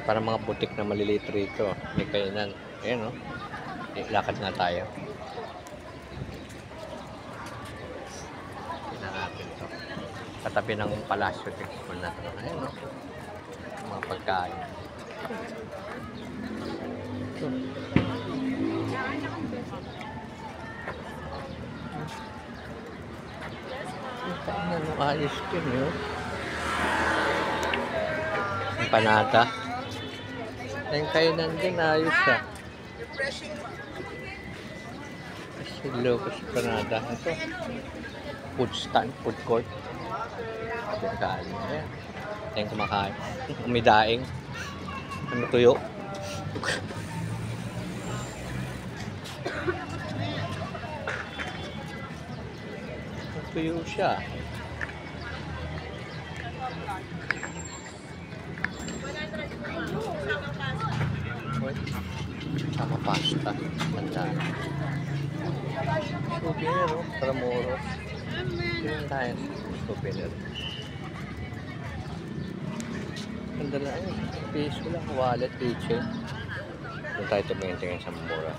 Para mga butik na maliliit rito. May kainan. Ayan, no? Lakad nga tayo. Tingnan natin to. Katabi ng Palasyo Texpon na to. Ayan, no? Mga pagkain. Ito. Tingnan mo, ayos din, yun. Empanada. Yung kainan din, ayos siya. Lucas Empanada. Ito. Food stand, food court. Pagkain. Ayan. Ayan kumakain. Umidaing. Ano tuyo? Tuyo siya. Sama pasta. Ganda. Souvenir, no? Tramuros. Yun tayo. Souvenir. Ganda na yun. Piso lang. Wallet, keychain. Doon tayo tumingin sa mura.